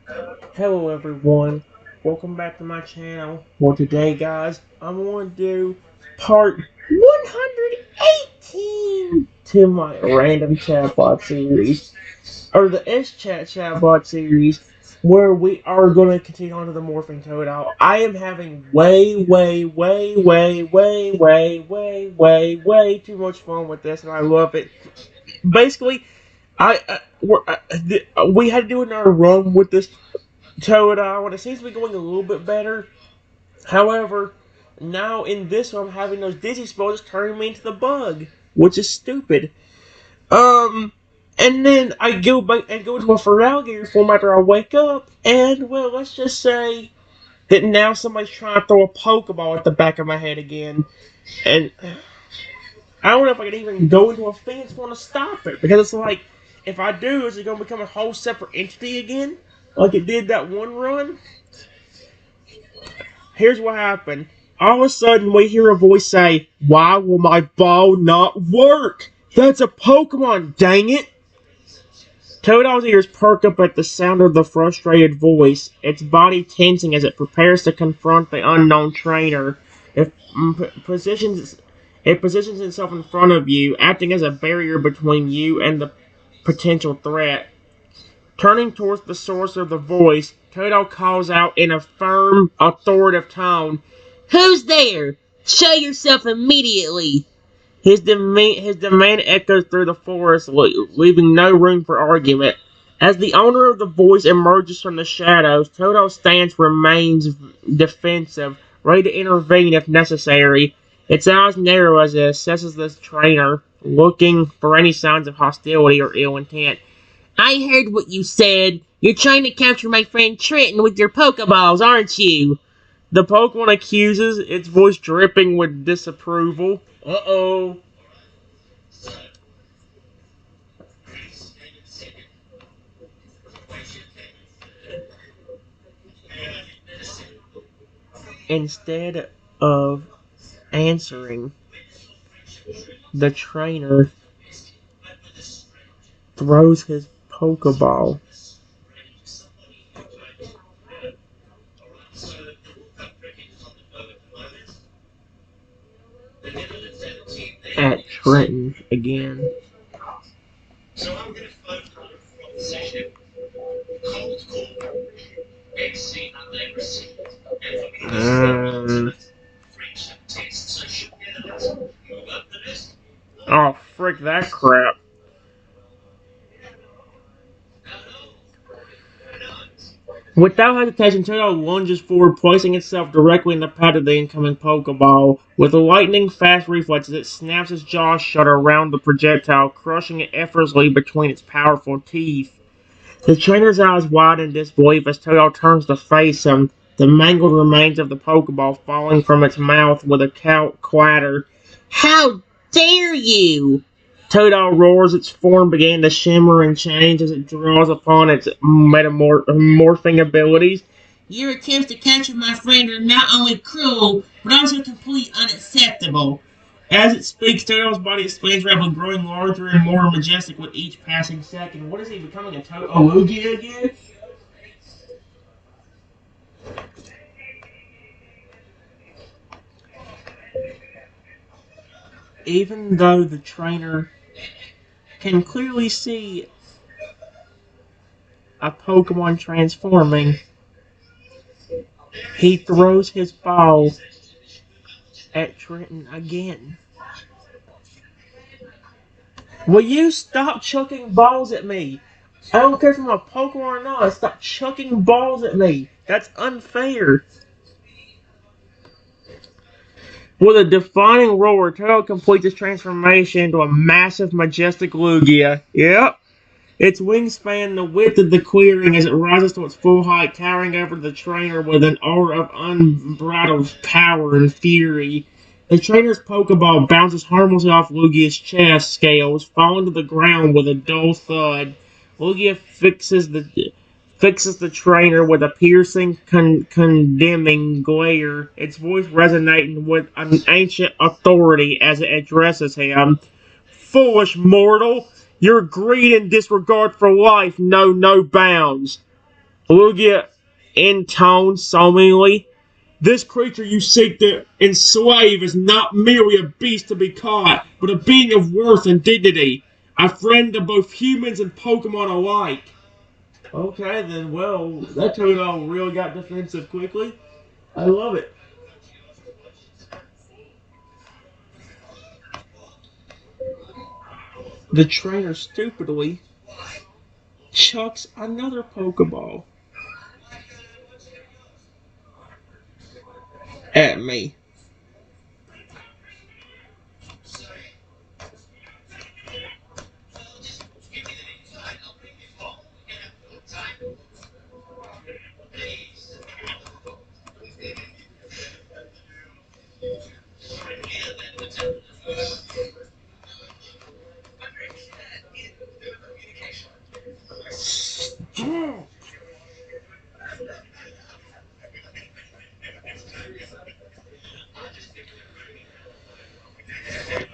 Hello everyone, welcome back to my channel. Well today guys, I'm going to do part 118 to my random chatbot series, or the SChat chatbot series, where we are going to continue on to the morphing Totodile. I am having way too much fun with this and I love it. Basically, we had to do another run with this Totodile, and it seems to be going a little bit better. However, now in this one, I'm having those dizzy spells turning me into the bug, which is stupid. Um, and then I go back and go to a for alligator form after I wake up, and well, let's just say that now somebody's trying to throw a Pokeball at the back of my head again, and I don't know if I can even go into a thing that's going to stop it because it's like if I do, is it going to become a whole separate entity again, like it did that one run? Here's what happened. All of a sudden, we hear a voice say, "Why will my ball not work? That's a Pokemon, dang it!" Totodile's ears perk up at the sound of the frustrated voice, its body tensing as it prepares to confront the unknown trainer. It positions, it positions itself in front of you, acting as a barrier between you and the potential threat. Turning towards the source of the voice, Totodile calls out in a firm, authoritative tone, "Who's there? Show yourself immediately!" His demand echoes through the forest, leaving no room for argument. As the owner of the voice emerges from the shadows, Totodile's stance remains defensive, ready to intervene if necessary. Its eyes narrow as it assesses the trainer, looking for any signs of hostility or ill intent. "I heard what you said. You're trying to capture my friend Trenton with your Pokeballs, aren't you?" The Pokemon accuses, its voice dripping with disapproval. Uh-oh. Instead of answering, the trainer throws his Pokeball at Trenton again. Um, oh, frick that crap. Without hesitation, Totodile lunges forward, placing itself directly in the path of the incoming Pokeball. With a lightning-fast reflexes, it snaps its jaws shut around the projectile, crushing it effortlessly between its powerful teeth. The trainer's eyes widen in disbelief as Totodile turns to face him, the mangled remains of the Pokeball falling from its mouth with a clatter. "How dare you!" Totodile roars, its form beginning to shimmer and change as it draws upon its morphing abilities. "Your attempts to capture my friend are not only cruel, but also completely unacceptable." As it speaks, Totodile's body expands rapidly, growing larger and more majestic with each passing second. What is he becoming, a Lugia again? Even though the trainer can clearly see a Pokemon transforming, he throws his ball at Trenton again. Will you stop chucking balls at me? I don't care if I'm a Pokemon or not. Stop chucking balls at me. That's unfair. With a defining roar, Totodile completes its transformation into a massive, majestic Lugia. Yep. Its wingspan the width of the clearing as it rises to its full height, towering over the trainer with an aura of unbridled power and fury. The trainer's Pokeball bounces harmlessly off Lugia's chest scales, falling to the ground with a dull thud. Lugia fixes the trainer with a piercing, condemning glare, its voice resonating with an ancient authority as it addresses him. "Foolish mortal! Your greed and disregard for life know no bounds." Lugia intoned solemnly. This creature you seek to enslave is not merely a beast to be caught, but a being of worth and dignity, a friend to both humans and Pokemon alike. Okay, then, well, that Totodile really got defensive quickly. I love it. The trainer stupidly chucks another Pokeball at me.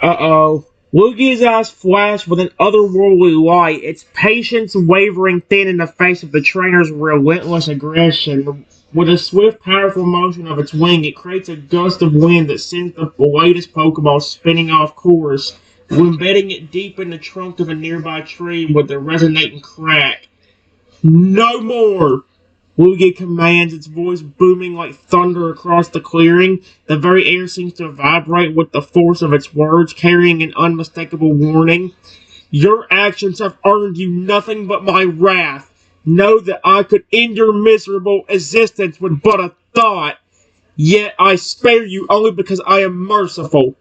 Uh-oh. Lugia's eyes flash with an otherworldly light, its patience wavering thin in the face of the trainer's relentless aggression. With a swift, powerful motion of its wing, it creates a gust of wind that sends the latest Pokeball spinning off course, embedding it deep in the trunk of a nearby tree with a resonating crack. No more! Lugia commands, its voice booming like thunder across the clearing. The very air seems to vibrate with the force of its words, carrying an unmistakable warning. Your actions have earned you nothing but my wrath. Know that I could end your miserable existence with but a thought. Yet I spare you only because I am merciful.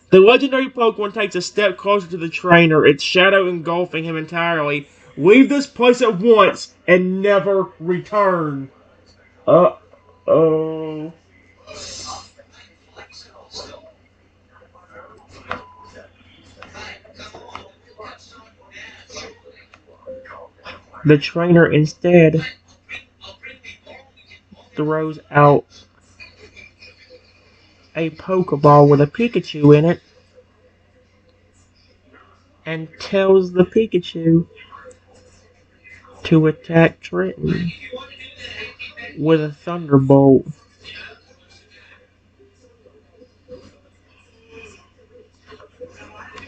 The legendary Pokemon takes a step closer to the trainer, its shadow engulfing him entirely. Leave this place at once and never return. Uh-oh. The trainer instead throws out a Pokeball with a Pikachu in it and tells the Pikachu to attack Trenton with a Thunderbolt.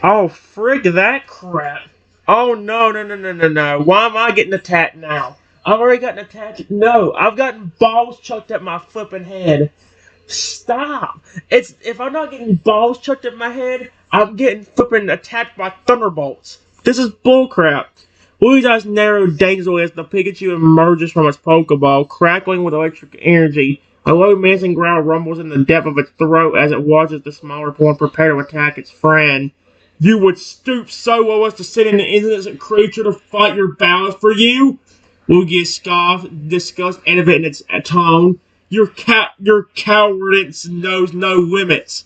Oh, frig that crap. Oh, no, no, no, no, no, no. Why am I getting attacked now? I've already gotten attacked. No, I've gotten balls chucked at my flipping head. Stop! It's if I'm not getting balls chucked at my head, I'm getting flipping attacked by thunderbolts. This is bullcrap. Blue's eyes narrow dangerously as the Pikachu emerges from its Pokeball, crackling with electric energy. A low menacing growl rumbles in the depth of its throat as it watches the smaller form prepare to attack its friend. You would stoop so low as to send an innocent creature to fight your battles for you? Lugia scoffed, disgust evident in its tone. Your cowardice knows no limits.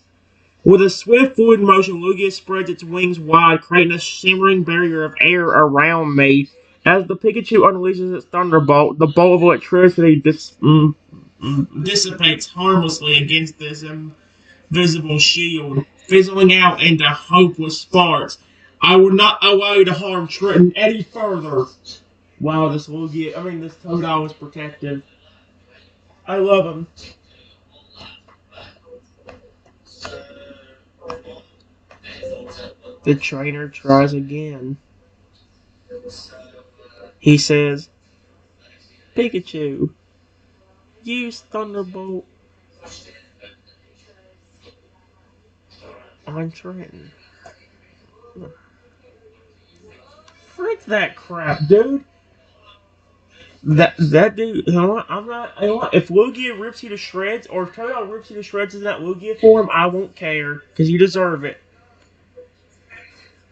With a swift, fluid motion, Lugia spreads its wings wide, creating a shimmering barrier of air around me. As the Pikachu unleashes its Thunderbolt, the bolt of electricity dissipates harmlessly against this invisible shield, fizzling out into hopeless sparks. I will not allow you to harm Trenton any further. Wow, this Totodile is protective. I love him. The trainer tries again. He says, Pikachu, use Thunderbolt on Trenton. Frick that crap, dude. That dude, I'm not. If Lugia rips you to shreds, or if Totodile rips you to shreds in that Lugia form, I won't care, because you deserve it.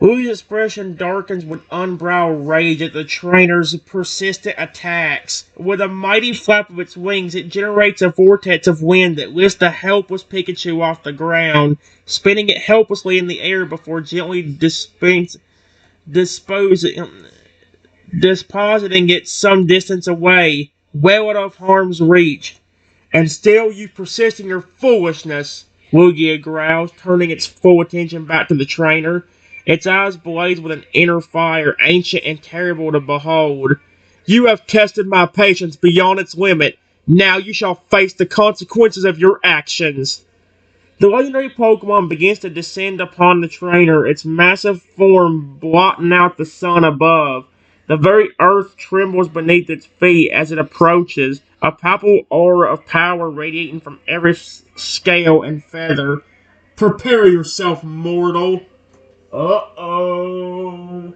Lugia's expression darkens with unbridled rage at the trainer's persistent attacks. With a mighty flap of its wings, it generates a vortex of wind that lifts the helpless Pikachu off the ground, spinning it helplessly in the air before gently dispositing it some distance away, well out of harm's reach. And still you persist in your foolishness, Lugia growls, turning its full attention back to the trainer. Its eyes blaze with an inner fire, ancient and terrible to behold. You have tested my patience beyond its limit. Now you shall face the consequences of your actions. The legendary Pokemon begins to descend upon the trainer, its massive form blotting out the sun above. The very earth trembles beneath its feet as it approaches, a palpable aura of power radiating from every scale and feather. Prepare yourself, mortal. Uh-oh.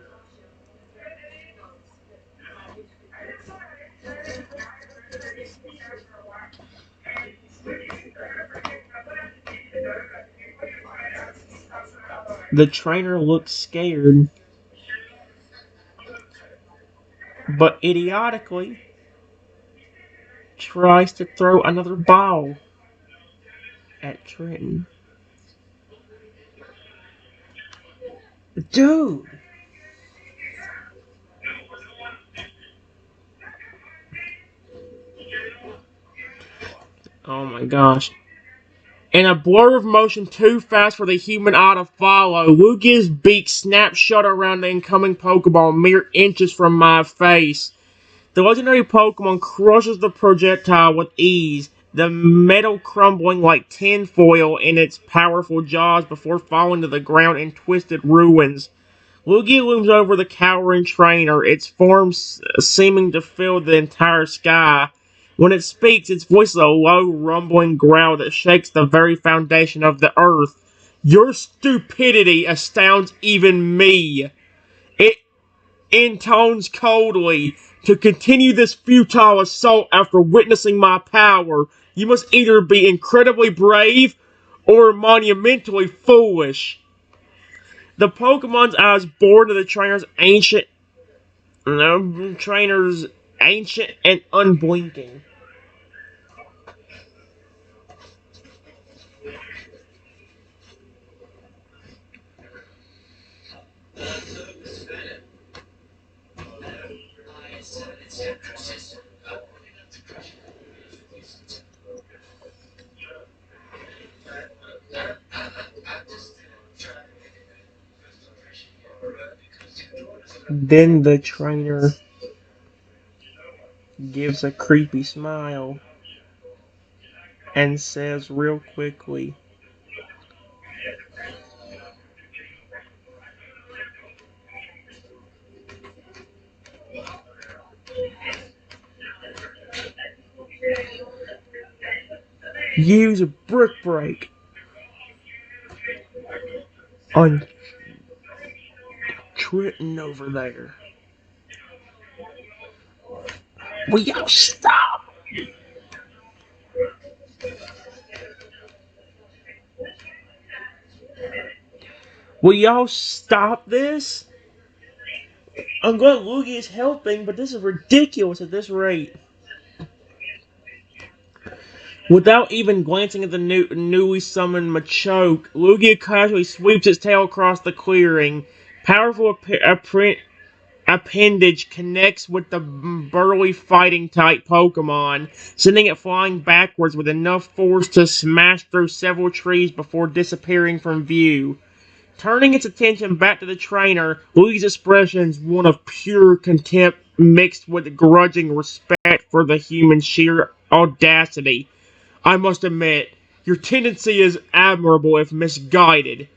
The trainer looks scared, but idiotically tries to throw another ball at Trenton. Dude! Oh my gosh. In a blur of motion too fast for the human eye to follow, Lugia's beak snaps shut around the incoming Pokeball mere inches from my face. The legendary Pokemon crushes the projectile with ease, the metal crumbling like tinfoil in its powerful jaws before falling to the ground in twisted ruins. Lugia looms over the cowering trainer, its form seeming to fill the entire sky. When it speaks, its voice is a low, rumbling growl that shakes the very foundation of the earth. Your stupidity astounds even me. It intones coldly. To continue this futile assault after witnessing my power, you must either be incredibly brave or monumentally foolish. The Pokemon's eyes bored to the trainer's ancient and unblinking. Then the trainer gives a creepy smile and says real quickly, use a brick break on Trenton over there. Will y'all stop? Will y'all stop this? I'm glad Lugia is helping, but this is ridiculous at this rate. Without even glancing at the newly summoned Machoke, Lugia casually sweeps its tail across the clearing. Powerful appendage connects with the burly fighting type Pokemon, sending it flying backwards with enough force to smash through several trees before disappearing from view. Turning its attention back to the trainer, Luigi's expression is one of pure contempt mixed with grudging respect for the human's sheer audacity. I must admit, your tendency is admirable if misguided.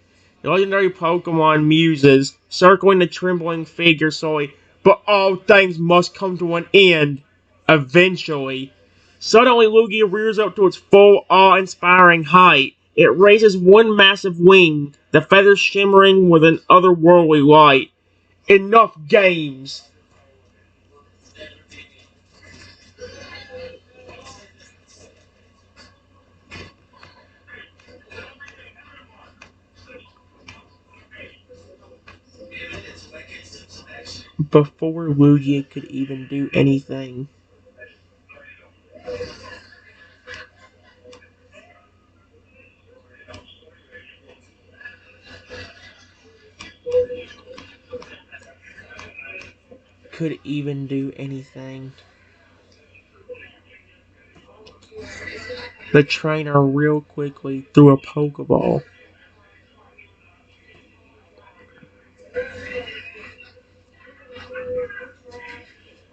The legendary Pokemon muses, circling the trembling figure slowly, but all things must come to an end. Eventually. Suddenly, Lugia rears up to its full, awe-inspiring height. It raises one massive wing, the feathers shimmering with an otherworldly light. Enough games! Before Lugia could even do anything, could even do anything. The trainer real quickly threw a Pokeball.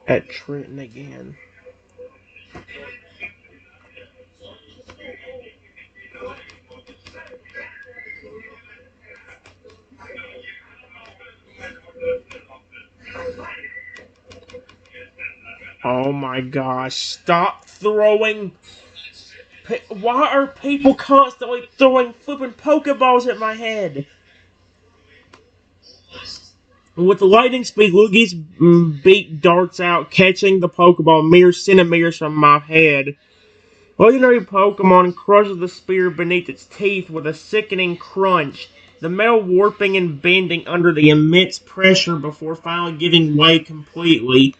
at Trenton again. Oh my gosh, stop throwing. Why are people constantly throwing flipping Pokeballs at my head? With the lightning speed, Luigi's beak darts out, catching the Pokeball mere centimeters from my head. Legendary Pokemon crushes the spear beneath its teeth with a sickening crunch, the metal warping and bending under the immense pressure before finally giving way completely.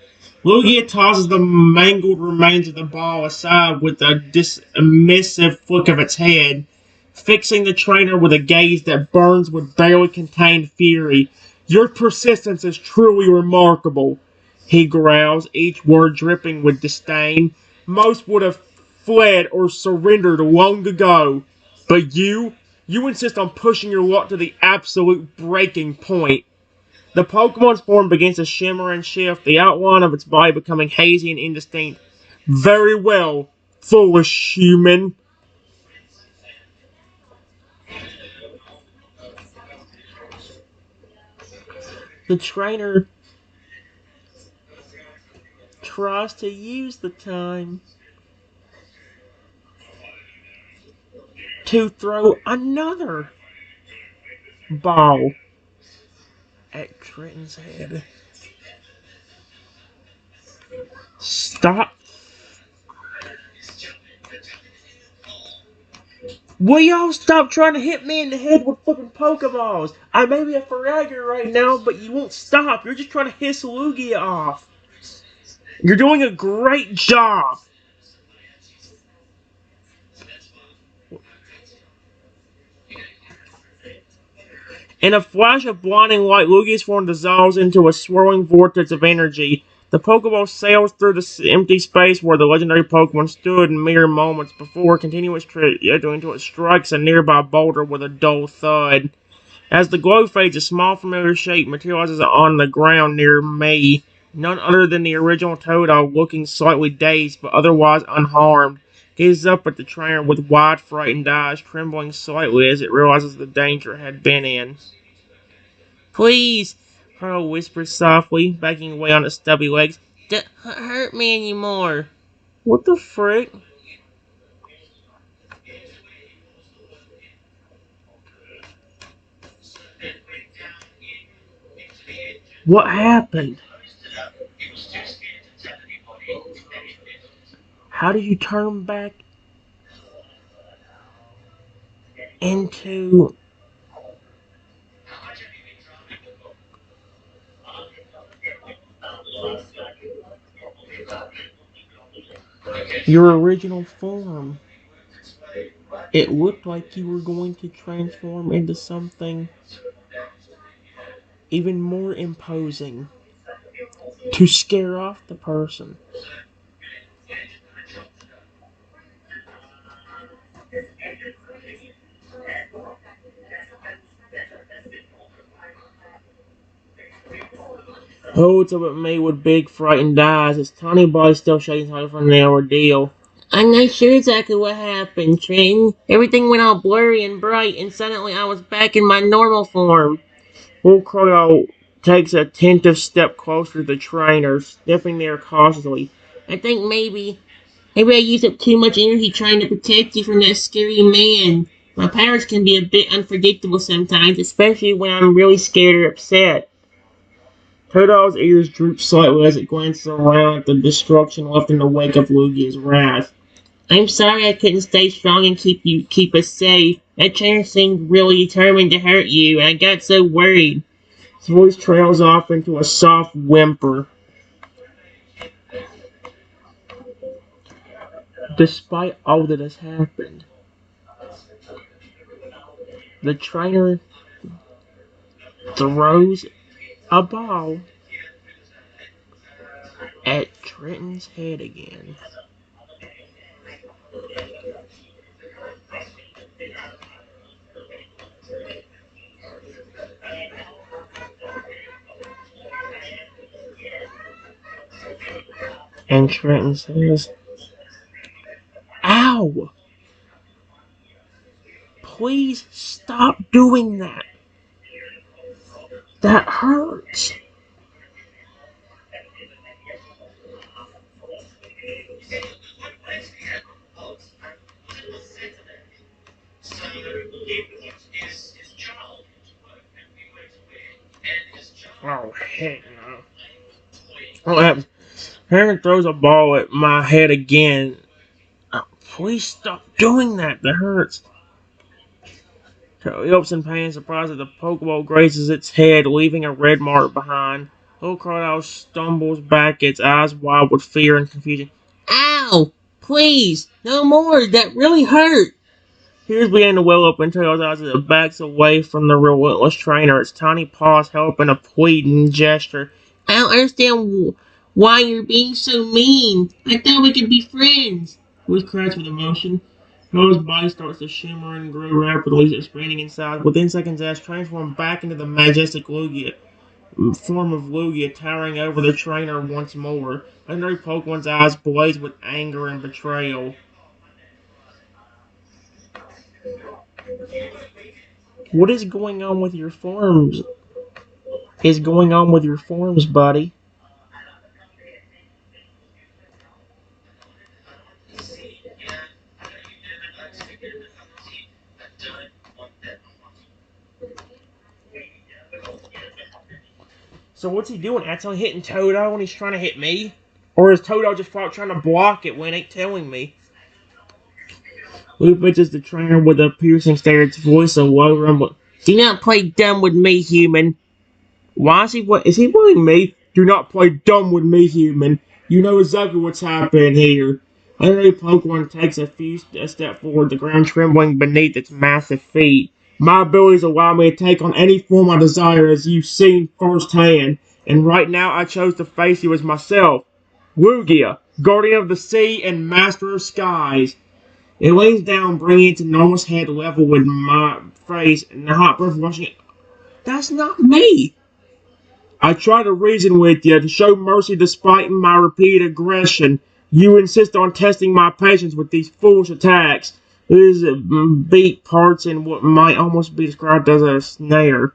Lugia tosses the mangled remains of the ball aside with a dismissive flick of its head, fixing the trainer with a gaze that burns with barely contained fury. Your persistence is truly remarkable, he growls, each word dripping with disdain. Most would have fled or surrendered long ago, but you insist on pushing your luck to the absolute breaking point. The Pokemon's form begins to shimmer and shift, the outline of its body becoming hazy and indistinct. Very well, foolish human. The trainer tries to use the time to throw another ball at Trenton's head. Stop. Will y'all stop trying to hit me in the head with flipping Pokeballs? I may be a Farragut right now, but you won't stop. You're just trying to hiss Lugia off. You're doing a great job. In a flash of blinding light, Lugia's form dissolves into a swirling vortex of energy. The Pokeball sails through the empty space where the legendary Pokemon stood mere moments before, continuing its trajectory until it strikes a nearby boulder with a dull thud. As the glow fades, a small familiar shape materializes on the ground near me. None other than the original Totodile, looking slightly dazed but otherwise unharmed, gazes up at the trainer with wide, frightened eyes, trembling slightly as it realizes the danger it had been in. Please, Pearl whispers softly, backing away on its stubby legs. Don't hurt me anymore. What the frick? What happened? How did you turn back into your original form? It looked like you were going to transform into something even more imposing to scare off the person. Holds up at me with big frightened eyes, his tiny body still shaking slightly from the ordeal. I'm not sure exactly what happened, Trenton. Everything went all blurry and bright, and suddenly I was back in my normal form. Wolf Crocodile takes a tentative step closer to the trainer, sniffing the air cautiously. I think maybe I used up too much energy trying to protect you from that scary man. My powers can be a bit unpredictable sometimes, especially when I'm really scared or upset. Totodle's ears droop slightly as it glances around at the destruction left in the wake of Lugia's wrath. I'm sorry I couldn't stay strong and keep us safe. That trainer seemed really determined to hurt you, and I got so worried. His voice trails off into a soft whimper. Despite all that has happened, the trainer throws a ball at Trenton's head again. And Trenton says, "Ow! Please stop doing that. That hurts." Oh, heck no. What happens? Harry throws a ball at my head again. Oh, please stop doing that. That hurts. Charlie opens in pain, surprised that the Pokeball grazes its head, leaving a red mark behind. Little Crocodile stumbles back, its eyes wide with fear and confusion. Ow! Please! No more! That really hurt! Tears began to well up into his eyes as it backs away from the relentless trainer, its tiny paws held in a pleading gesture. I don't understand why you're being so mean. I thought we could be friends. Voice cracks with emotion. Noah's body starts to shimmer and grow rapidly, expanding in size. Within seconds, Ash transforms back into the majestic Lugia form of Lugia, towering over the trainer once more. Legendary Pokemon's eyes blaze with anger and betrayal. What is going on with your forms? Buddy? So what's he doing? Accidentally hitting Toto when he's trying to hit me? Or is Toto just trying to block it when it ain't telling me? Luke pitches the trainer with a piercing stare, its voice a low rumble. Do not play dumb with me, human. Why is he playing me? Do not play dumb with me, human. You know exactly what's happening here. Legendary Pokemon takes a step forward, the ground trembling beneath its massive feet. My abilities allow me to take on any form I desire, as you've seen firsthand. And right now, I chose to face you as myself. Lugia, Guardian of the Sea and Master of Skies. It lays down, bringing its enormous head level with my face, and the hot breath rushing it. That's not me! I try to reason with you, to show mercy despite my repeated aggression. You insist on testing my patience with these foolish attacks. These beat parts in what might almost be described as a snare.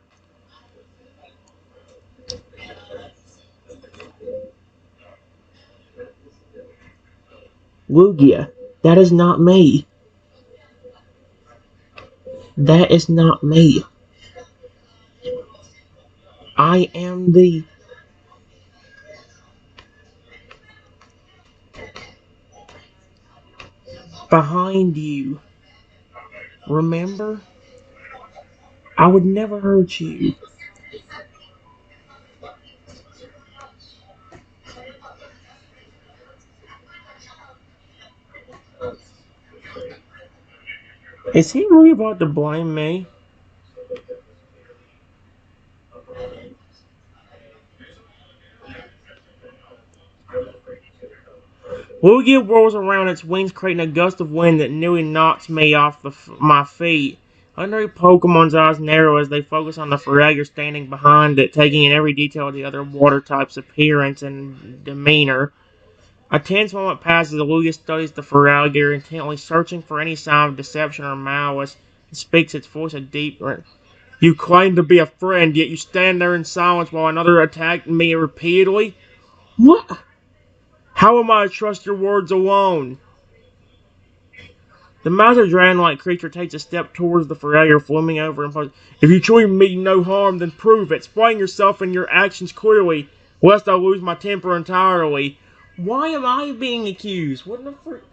Lugia, that is not me. That is not me. I am the... behind you. Remember? I would never hurt you. Is he really about to blame me? Lugia whirls around, its wings creating a gust of wind that nearly knocks me off my feet. Legendary Pokemon's eyes narrow as they focus on the Feraligatr standing behind it, taking in every detail of the other water type's appearance and demeanor. A tense moment passes as Lugia studies the Feraligatr, intently searching for any sign of deception or malice. It speaks, its voice a deep... You claim to be a friend, yet you stand there in silence while another attacked me repeatedly? What? How am I to trust your words alone? The massive dragon-like creature takes a step towards the Feraligatr, flooming over and poses. If you truly mean no harm, then prove it. Explain yourself and your actions clearly, lest I lose my temper entirely. Why am I being accused? What the frick?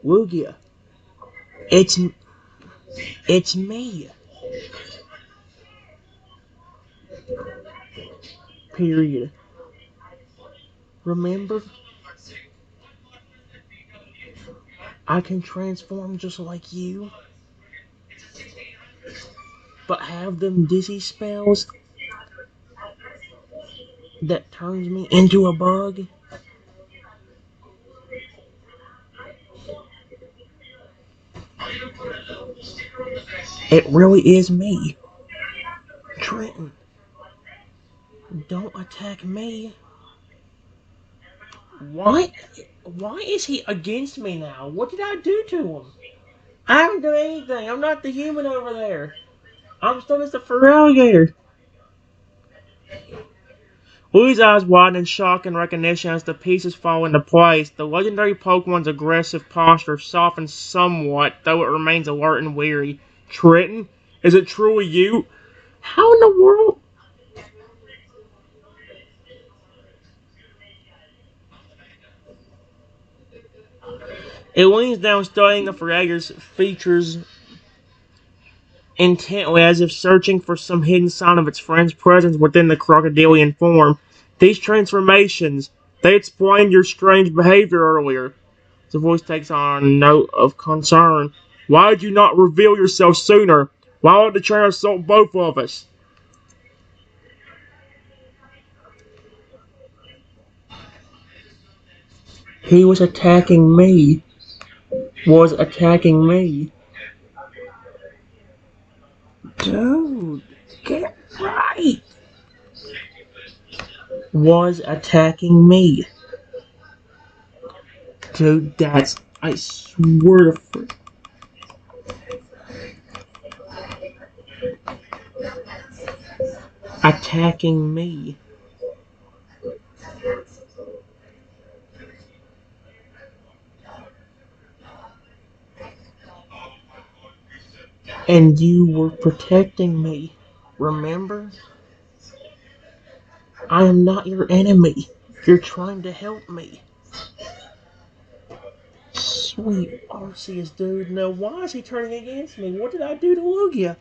Lugia, it's me. Period. Remember, I can transform just like you, but have them dizzy spells that turns me into a bug. It really is me, Trenton. Don't attack me. Why? Why is he against me now? What did I do to him? I haven't done anything. I'm not the human over there. I'm still just a fur alligator. Louie's eyes widen in shock and recognition as the pieces fall into place. The legendary Pokemon's aggressive posture softens somewhat, though it remains alert and weary. Trenton, is it truly you? How in the world? It leans down, studying the Fragator's features intently, as if searching for some hidden sign of its friend's presence within the crocodilian form. These transformations, they explained your strange behavior earlier. The voice takes on a note of concern. Why did you not reveal yourself sooner? Why would the trainer assault both of us? He was attacking me. Was attacking me. Dude, get right. Was attacking me. Dude, that's... I swear to... Attacking me. And you were protecting me. Remember? I am not your enemy. You're trying to help me. Sweet Arceus, dude. Now, why is he turning against me? What did I do to Lugia?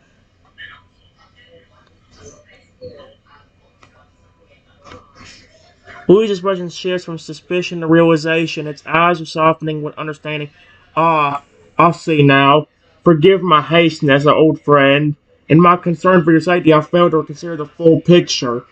Luigi's expression shifts from suspicion to realization. Its eyes are softening with understanding. Ah, I see now. Forgive my hasteness, old friend. In my concern for your safety, I failed to consider the full picture.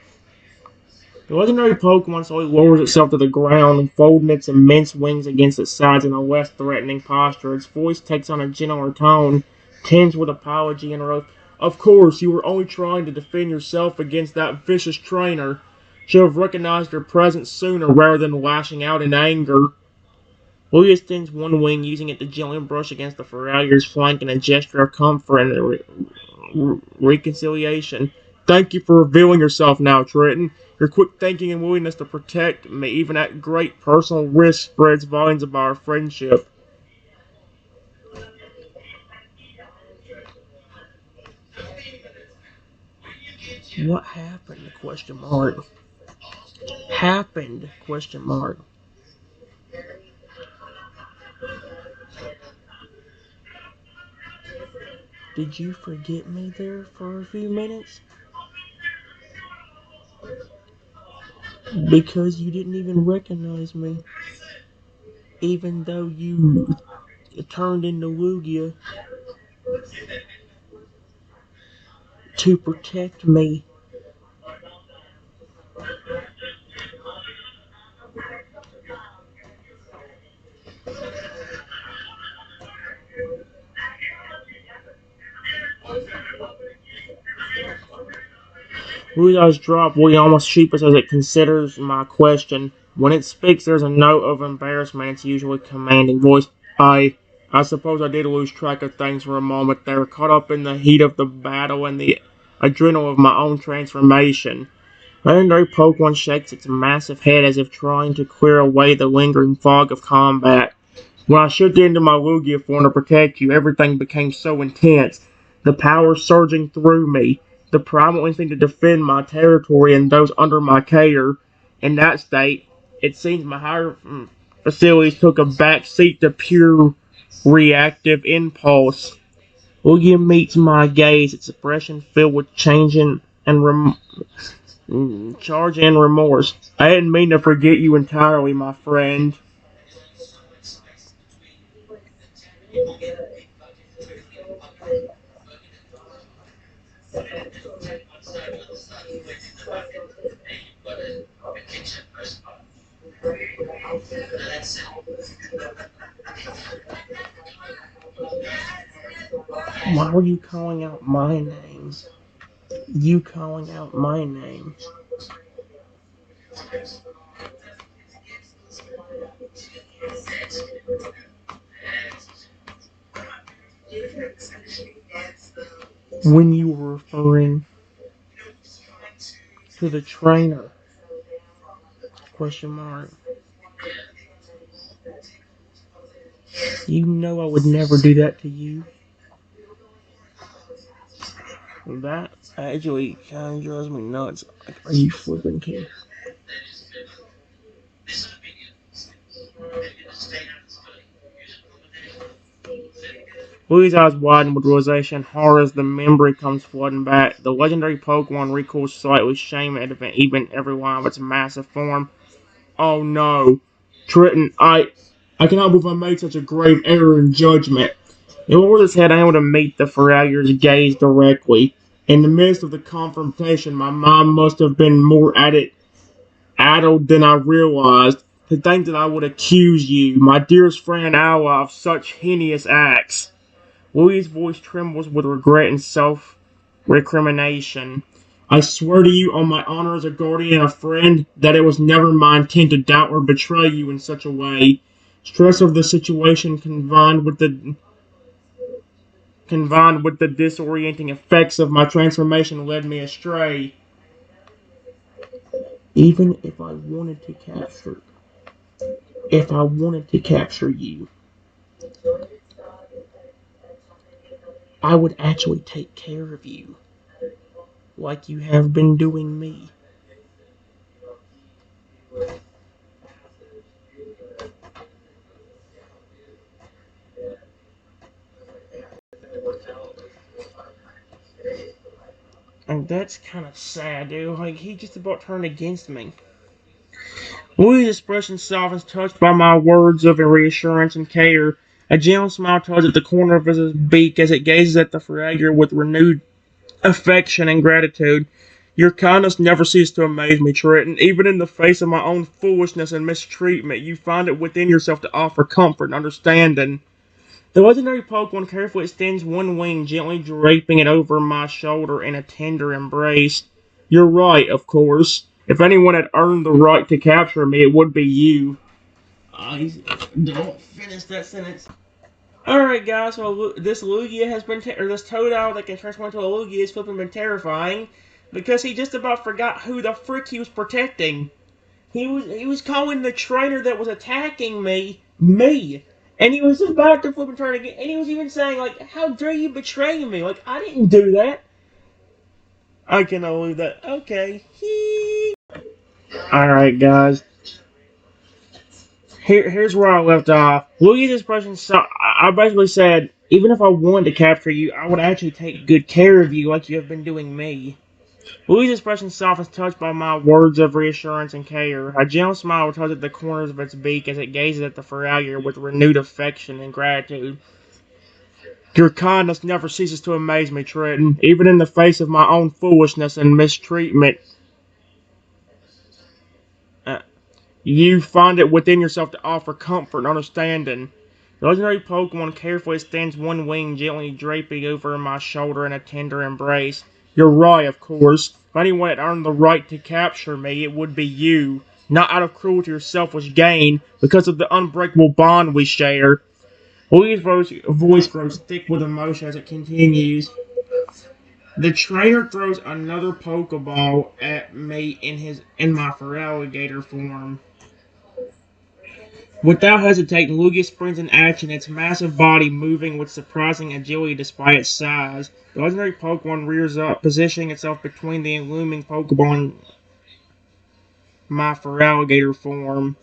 The legendary Pokemon slowly lowers itself to the ground, folding its immense wings against its sides in a less threatening posture. Its voice takes on a gentler tone, tinged with apology and wrath. Of course, you were only trying to defend yourself against that vicious trainer. Should have recognized your presence sooner rather than lashing out in anger. Willie extends one wing, using it to gently brush against the Feraligator's flank in a gesture of comfort and reconciliation. Thank you for revealing yourself now, Trenton. Your quick thinking and willingness to protect me, even at great personal risk, spreads volumes about our friendship. What happened? Question mark. Happened? Question mark. Did you forget me there for a few minutes? Because you didn't even recognize me. Even though you turned into Lugia to protect me. Lou's eyes drop, Willie almost sheepish as it considers my question. When it speaks, there's a note of embarrassment in its usually commanding voice. I suppose I did lose track of things for a moment there, caught up in the heat of the battle and the adrenaline of my own transformation. Legendary Pokemon shakes its massive head as if trying to clear away the lingering fog of combat. When I shook into my Lugia form to protect you, everything became so intense. The power surging through me, the primal instinct to defend my territory and those under my care. In that state, it seems my higher facilities took a back seat to pure reactive impulse. Lugia meets my gaze, its expression filled with changing and charge and remorse. I didn't mean to forget you entirely, my friend. Why were you calling out my name? You calling out my name. When you were referring to the trainer, question mark. You know I would never do that to you. That actually kind of drives me nuts. Like, are you flipping kidding? Louis' eyes widen with realization, horror as the memory comes flooding back. The legendary Pokemon recoils slightly, shame at even every one of its massive form. Oh no. Triton, I cannot believe I made such a grave error in judgment. He lowered his head, unable to meet the Feraliger's gaze directly. In the midst of the confrontation, my mind must have been more addled than I realized. To think that I would accuse you, my dearest friend and ally, of such heinous acts. Louis's voice trembles with regret and self-recrimination. I swear to you on my honor as a guardian and a friend that it was never my intent to doubt or betray you in such a way. Stress of the situation combined with the disorienting effects of my transformation led me astray. Even if I wanted to capture you, I would actually take care of you, like you have been doing me. And that's kind of sad, dude. Like, he just about turned against me. Louis' expression softens, touched by my words of reassurance and care. A gentle smile tugs at the corner of his beak as it gazes at the Feraliger with renewed affection and gratitude. Your kindness never ceases to amaze me, Triton. Even in the face of my own foolishness and mistreatment, you find it within yourself to offer comfort and understanding. The legendary Pokemon carefully extends one wing, gently draping it over my shoulder in a tender embrace. You're right, of course. If anyone had earned the right to capture me, it would be you. Don't finish that sentence. Alright, guys, so this Lugia has been, or this Totodile that can transform into a Lugia has flipping been terrifying because he just about forgot who the frick he was protecting. He was calling the trainer that was attacking me. And he was about to flip and turn again. And he was even saying, like, how dare you betray me? Like, I didn't do that. I can only that. Okay. Alright, guys. Here's where I left off. Luigi's expression, I basically said, even if I wanted to capture you, I would actually take good care of you like you have been doing me. Louis' expression softens, touched by my words of reassurance and care. A gentle smile tugs at the corners of its beak as it gazes at the Feraliger with renewed affection and gratitude. Your kindness never ceases to amaze me, Triton. Even in the face of my own foolishness and mistreatment, uh, you find it within yourself to offer comfort and understanding. The legendary Pokemon carefully extends one wing, gently draping over my shoulder in a tender embrace. You're right, of course. If anyone had earned the right to capture me, it would be you. Not out of cruelty or selfish gain, because of the unbreakable bond we share. Louis' voice grows thick with emotion as it continues. The trainer throws another Pokeball at me in my Feraligatr form. Without hesitating, Lugia springs in action, its massive body moving with surprising agility despite its size. The legendary Pokemon rears up, positioning itself between the looming Pokeball and my Feraligatr form.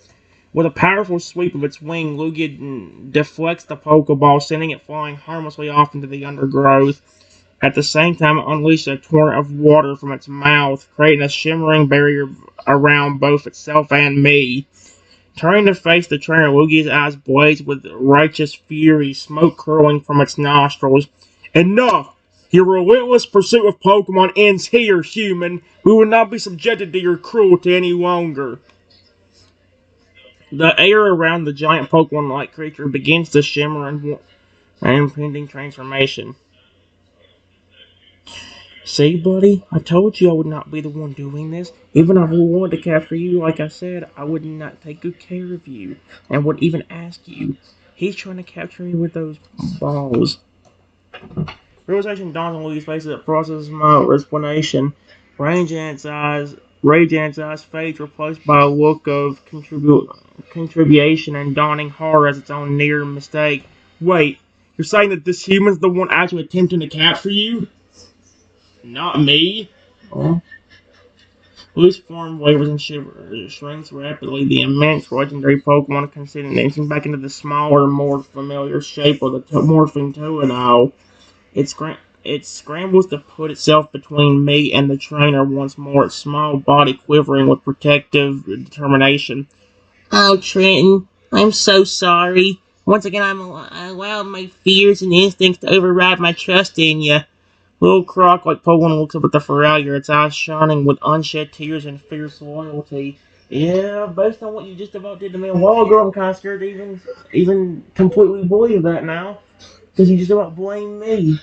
With a powerful sweep of its wing, Lugia deflects the Pokeball, sending it flying harmlessly off into the undergrowth. At the same time, it unleashes a torrent of water from its mouth, creating a shimmering barrier around both itself and me. Turning to face the trainer, Lugia's eyes blaze with righteous fury, smoke curling from its nostrils. Enough! Your relentless pursuit of Pokemon ends here, human. We will not be subjected to your cruelty any longer. The air around the giant Pokemon-like creature begins to shimmer and impending transformation. See, buddy, I told you I would not be the one doing this. Even if I wanted to capture you, like I said, I would not take good care of you and would even ask you. He's trying to capture me with those balls. Realization dawns on Louis' face as it processes my explanation. Rage in its eyes fades, replaced by a look of contribution and dawning horror as its own near mistake. Wait, you're saying that this human's the one actually attempting to capture you? Not me? Oh. Louis' form wavers and shivers, shrinks rapidly. The immense legendary Pokemon condensing back into the smaller, more familiar shape of the morphing Totodile. It scrambles to put itself between me and the trainer once more, its small body quivering with protective determination. Oh, Trenton, I'm so sorry. Once again, I allowed my fears and instincts to override my trust in you. Little Croc, like Poland, looks up at the Feralier, its eyes shining with unshed tears and fierce loyalty. Yeah, based on what you just about did to me a while ago, I'm kind of scared to even completely believe that now. Because you just about blame me.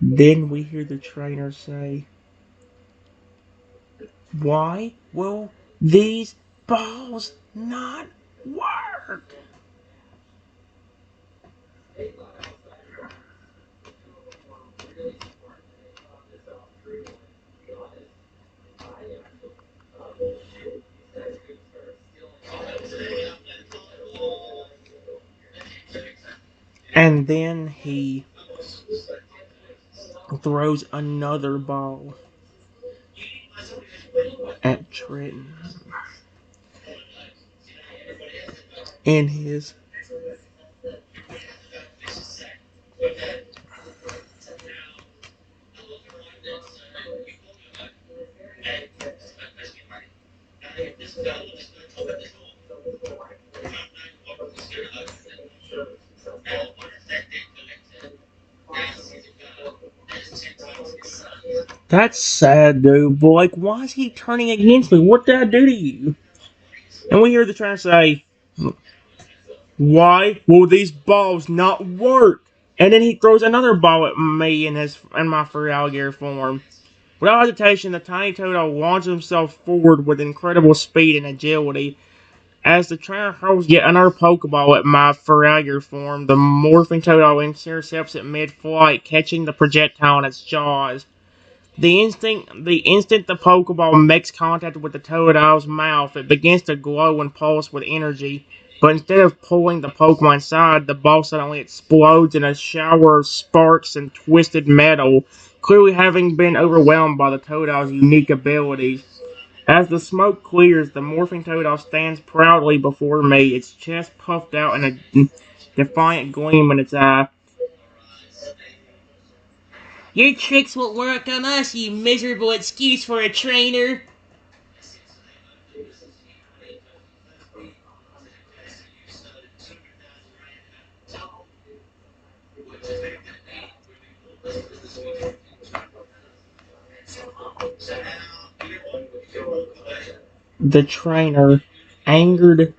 Then we hear the trainer say, why will these balls not work? And then he throws another ball at Trenton in his. That's sad, dude. But like, why is he turning against me? What did I do to you? And we hear the trainer say, why will these balls not work? And then he throws another ball at me in my furry alligator form. Without hesitation, the tiny Totodile launches himself forward with incredible speed and agility. As the trainer hurls yet another Pokeball at my Feralier form, the morphing Totodile intercepts it mid-flight, catching the projectile in its jaws. The instant the Pokeball makes contact with the Totodile's mouth, it begins to glow and pulse with energy. But instead of pulling the Pokemon inside, the ball suddenly explodes in a shower of sparks and twisted metal, clearly having been overwhelmed by the Totodile's unique abilities. As the smoke clears, the morphing Totodile stands proudly before me, its chest puffed out and a defiant gleam in its eye. Your tricks won't work on us, you miserable excuse for a trainer. The trainer, angered